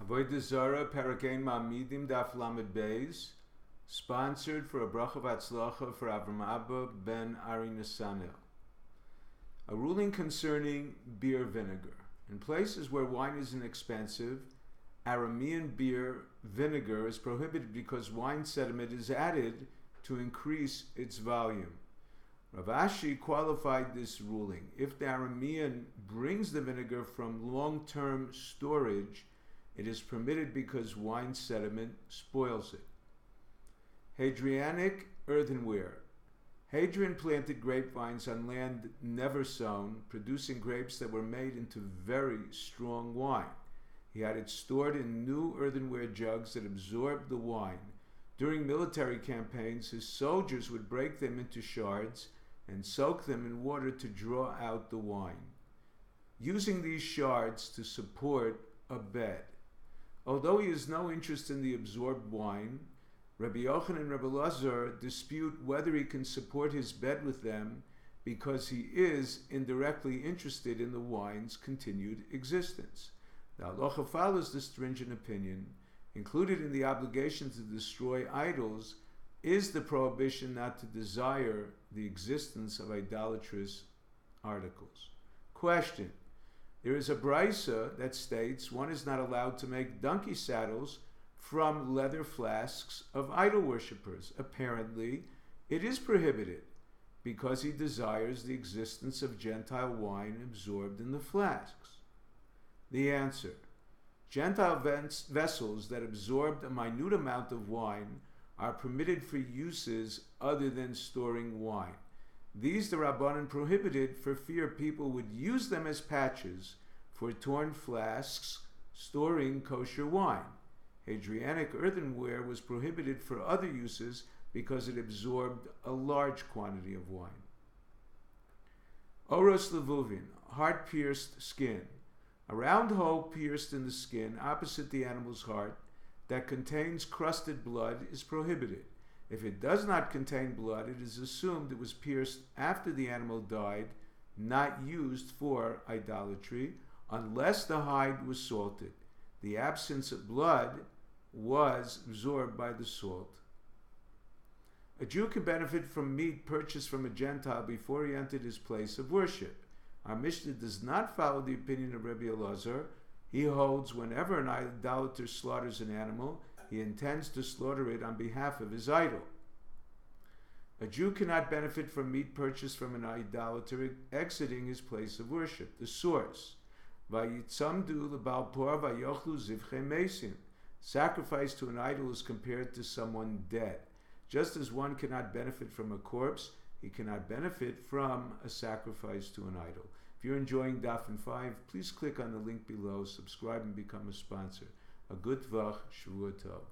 Avodah Zarah, Parakein Ma'amidim, Daf Lamed Beis, sponsored for a bracha v'atzlacha for Avram Abba ben Ari Nesanel. A ruling concerning beer vinegar. In places where wine is inexpensive, Aramean beer vinegar is prohibited because wine sediment is added to increase its volume. Rav Ashi qualified this ruling. If the Aramean brings the vinegar from long-term storage, it is permitted because wine sediment spoils it. Hadrianic earthenware. Hadrian planted grapevines on land never sown, producing grapes that were made into very strong wine. He had it stored in new earthenware jugs that absorbed the wine. During military campaigns, his soldiers would break them into shards and soak them in water to draw out the wine, using these shards to support a bed. Although he has no interest in the absorbed wine, Rabbi Yochanan and Rabbi Lazar dispute whether he can support his bed with them because he is indirectly interested in the wine's continued existence. The halacha follows this stringent opinion. Included in the obligation to destroy idols is the prohibition not to desire the existence of idolatrous articles. Question. There is a brisa that states one is not allowed to make donkey saddles from leather flasks of idol worshippers. Apparently, it is prohibited because he desires the existence of Gentile wine absorbed in the flasks. The answer. Gentile vessels that absorbed a minute amount of wine are permitted for uses other than storing wine. These the Rabbanan prohibited for fear people would use them as patches for torn flasks storing kosher wine. Hadrianic earthenware was prohibited for other uses because it absorbed a large quantity of wine. Oros levuvin, heart-pierced skin. A round hole pierced in the skin opposite the animal's heart that contains crusted blood is prohibited. If it does not contain blood, it is assumed it was pierced after the animal died, not used for idolatry, unless the hide was salted. The absence of blood was absorbed by the salt. A Jew can benefit from meat purchased from a Gentile before he entered his place of worship. Our Mishnah does not follow the opinion of Rabbi Elazar. He holds whenever an idolater slaughters an animal, he intends to slaughter it on behalf of his idol. A Jew cannot benefit from meat purchased from an idolater exiting his place of worship. The source. Vayitzamdu lebalpor vayochlu zivchei mesim. Sacrifice to an idol is compared to someone dead. Just as one cannot benefit from a corpse, he cannot benefit from a sacrifice to an idol. If you're enjoying Daf and 5, please click on the link below, subscribe and become a sponsor. A good Tvach, Shavua Tov.